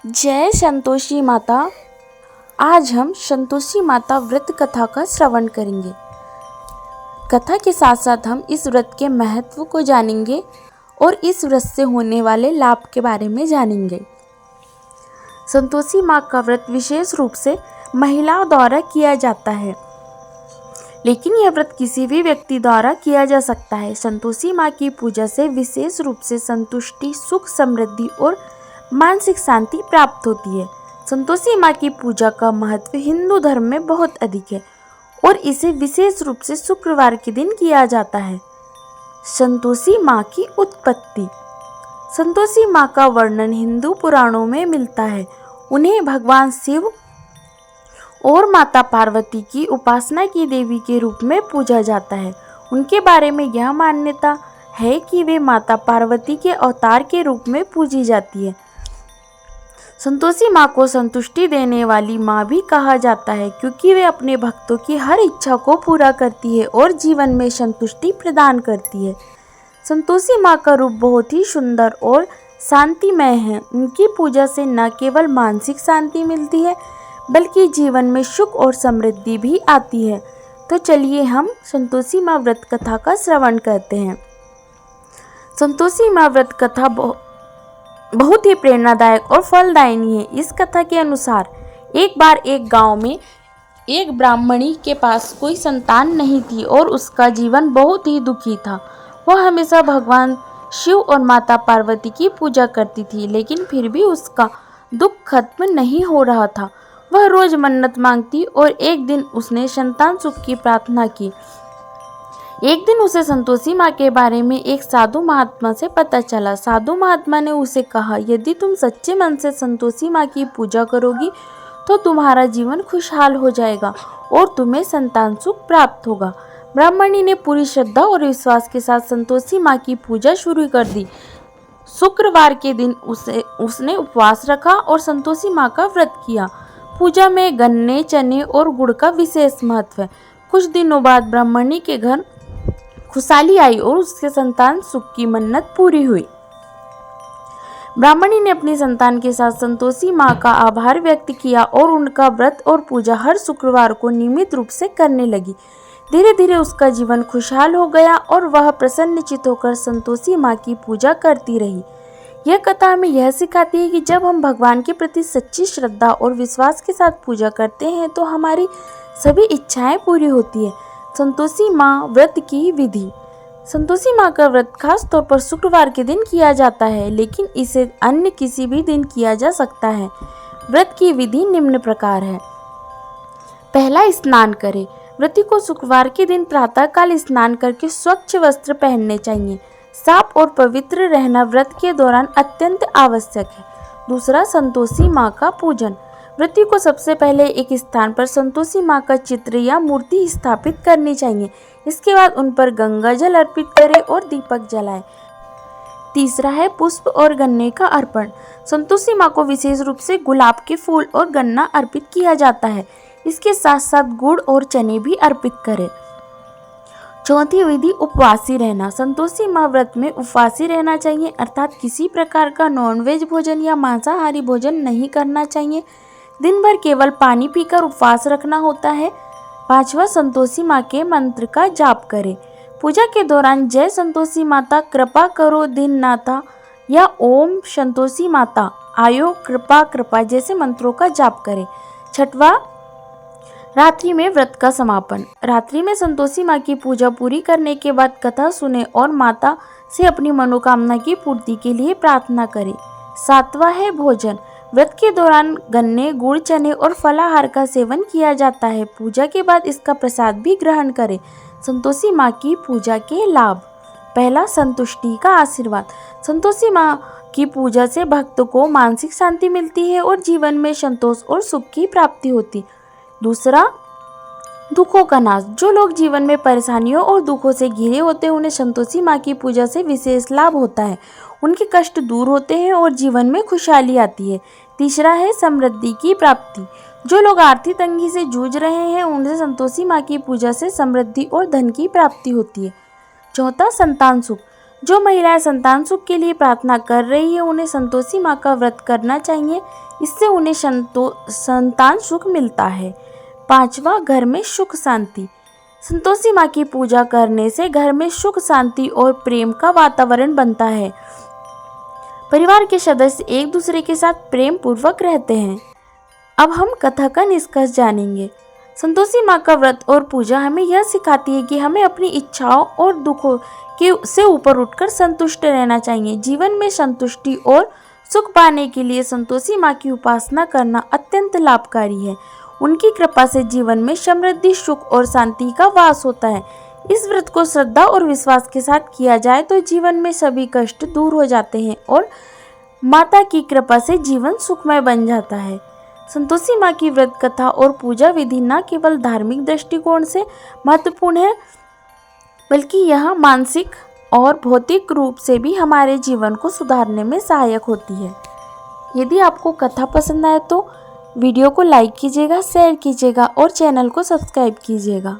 जय संतोषी माता। आज हम संतोषी माता व्रत कथा का श्रवण करेंगे। कथा के साथ साथ हम इस व्रत के महत्व को जानेंगे और इस व्रत से होने वाले लाभ के बारे में जानेंगे। संतोषी माँ का व्रत विशेष रूप से महिलाओं द्वारा किया जाता है, लेकिन यह व्रत किसी भी व्यक्ति द्वारा किया जा सकता है। संतोषी माँ की पूजा से विशेष रूप से संतुष्टि, सुख, समृद्धि और मानसिक शांति प्राप्त होती है। संतोषी माँ की पूजा का महत्व हिंदू धर्म में बहुत अधिक है और इसे विशेष रूप से शुक्रवार के दिन किया जाता है। संतोषी माँ की उत्पत्ति। संतोषी माँ का वर्णन हिंदू पुराणों में मिलता है। उन्हें भगवान शिव और माता पार्वती की उपासना की देवी के रूप में पूजा जाता है। उनके बारे में यह मान्यता है कि वे माता पार्वती के अवतार के रूप में पूजी जाती है। संतोषी माँ को संतुष्टि देने वाली माँ भी कहा जाता है, क्योंकि वे अपने भक्तों की हर इच्छा को पूरा करती है और जीवन में संतुष्टि प्रदान करती है। संतोषी माँ का रूप बहुत ही सुंदर और शांतिमय है। उनकी पूजा से न केवल मानसिक शांति मिलती है, बल्कि जीवन में सुख और समृद्धि भी आती है। तो चलिए हम संतोषी माँ व्रत कथा का श्रवण करते हैं। संतोषी माँ व्रत कथा बहुत ही प्रेरणादायक और फलदायिनी है। इस कथा के अनुसार एक बार एक गांव में एक ब्राह्मणी के पास कोई संतान नहीं थी और उसका जीवन बहुत ही दुखी था। वह हमेशा भगवान शिव और माता पार्वती की पूजा करती थी, लेकिन फिर भी उसका दुख खत्म नहीं हो रहा था। वह रोज मन्नत मांगती और एक दिन उसने संतान सुख की प्रार्थना की। एक दिन उसे संतोषी माँ के बारे में एक साधु महात्मा से पता चला। साधु महात्मा ने उसे कहा, यदि तुम सच्चे मन से संतोषी माँ की पूजा करोगी तो तुम्हारा जीवन खुशहाल हो जाएगा और तुम्हें संतान सुख प्राप्त होगा। ब्राह्मणी ने पूरी श्रद्धा और विश्वास के साथ संतोषी माँ की पूजा शुरू कर दी। शुक्रवार के दिन उसने उपवास रखा और संतोषी माँ का व्रत किया। पूजा में गन्ने, चने और गुड़ का विशेष महत्व है। कुछ दिनों बाद ब्राह्मणी के घर खुशहाली आई और उसके संतान सुख की मन्नत पूरी हुई। ब्राह्मणी ने अपनी संतान के साथ संतोषी माँ का आभार व्यक्त किया और उनका व्रत और पूजा हर शुक्रवार को नियमित रूप से करने लगी। धीरे धीरे उसका जीवन खुशहाल हो गया और वह प्रसन्नचित्त होकर संतोषी माँ की पूजा करती रही। यह कथा हमें यह सिखाती है कि जब हम भगवान के प्रति सच्ची श्रद्धा और विश्वास के साथ पूजा करते हैं तो हमारी सभी इच्छाएं पूरी होती है। संतोषी माँ व्रत की विधि। संतोषी माँ का व्रत खास तौर पर शुक्रवार के दिन किया जाता है, लेकिन इसे अन्य किसी भी दिन किया जा सकता है। व्रत की विधि निम्न प्रकार है। पहला, स्नान करें। व्रती को शुक्रवार के दिन प्रातःकाल स्नान करके स्वच्छ वस्त्र पहनने चाहिए। साफ और पवित्र रहना व्रत के दौरान अत्यंत आवश्यक है। दूसरा, संतोषी माँ का पूजन। व्रती को सबसे पहले एक स्थान पर संतोषी माँ का चित्र या मूर्ति स्थापित करनी चाहिए। इसके बाद उन पर गंगा जल अर्पित करें और दीपक जलाएं। तीसरा है पुष्प और गन्ने का अर्पण। संतोषी माँ को विशेष रूप से गुलाब के फूल और गन्ना अर्पित किया जाता है। इसके साथ साथ गुड़ और चने भी अर्पित करें। चौथी विधि, उपवासी रहना। संतोषी माँ व्रत में उपवासी रहना चाहिए, अर्थात किसी प्रकार का नॉनवेज भोजन या मांसाहारी भोजन नहीं करना चाहिए। दिन भर केवल पानी पीकर उपवास रखना होता है। पांचवा, संतोषी माँ के मंत्र का जाप करें। पूजा के दौरान जय संतोषी माता, कृपा करो दीननाथा या ओम संतोषी माता, आयो कृपा कृपा जैसे मंत्रों का जाप करें। छठवा, रात्रि में व्रत का समापन। रात्रि में संतोषी माँ की पूजा पूरी करने के बाद कथा सुने और माता से अपनी मनोकामना की पूर्ति के लिए प्रार्थना करें। सातवां है भोजन। व्रत के दौरान गन्ने, गुड़, चने और फलाहार का सेवन किया जाता है। पूजा के बाद इसका प्रसाद भी ग्रहण करें। संतोषी माँ की पूजा के लाभ। पहला, संतुष्टि का आशीर्वाद। संतोषी माँ की पूजा से भक्त को मानसिक शांति मिलती है और जीवन में संतोष और सुख की प्राप्ति होती। दूसरा, दुखों का नाश। जो लोग जीवन में परेशानियों और दुखों से घिरे होते हैं, उन्हें संतोषी माँ की पूजा से विशेष लाभ होता है। उनके कष्ट दूर होते हैं और जीवन में खुशहाली आती है। तीसरा है समृद्धि की प्राप्ति। जो लोग आर्थिक तंगी से जूझ रहे हैं, उन्हें संतोषी माँ की पूजा से समृद्धि और धन की प्राप्ति होती है। चौथा, संतान सुख। जो महिलाएं संतान सुख के लिए प्रार्थना कर रही है उन्हें संतोषी माँ का व्रत करना चाहिए। इससे उन्हें संतान सुख मिलता है। 5वां, घर में सुख शांति। संतोषी माँ की पूजा करने से घर में सुख शांति और प्रेम का वातावरण बनता है। परिवार के सदस्य एक दूसरे के साथ प्रेम पूर्वक रहते हैं। अब हम कथा का निष्कर्ष जानेंगे। संतोषी माँ का व्रत और पूजा हमें यह सिखाती है कि हमें अपनी इच्छाओं और दुखों से ऊपर उठकर संतुष्ट रहना चाहिए। जीवन में संतुष्टि और सुख पाने के लिए संतोषी माँ की उपासना करना अत्यंत लाभकारी है। उनकी कृपा से जीवन में समृद्धि, सुख और शांति का वास होता है। इस व्रत को श्रद्धा और विश्वास के साथ किया जाए तो जीवन में सभी कष्ट दूर हो जाते हैं और माता की कृपा से जीवन सुखमय बन जाता है। संतोषी माँ की व्रत कथा और पूजा विधि न केवल धार्मिक दृष्टिकोण से महत्वपूर्ण है बल्कि यह मानसिक और भौतिक रूप से भी हमारे जीवन को सुधारने में सहायक होती है। यदि आपको कथा पसंद आए तो वीडियो को लाइक कीजिएगा, शेयर कीजिएगा और चैनल को सब्सक्राइब कीजिएगा।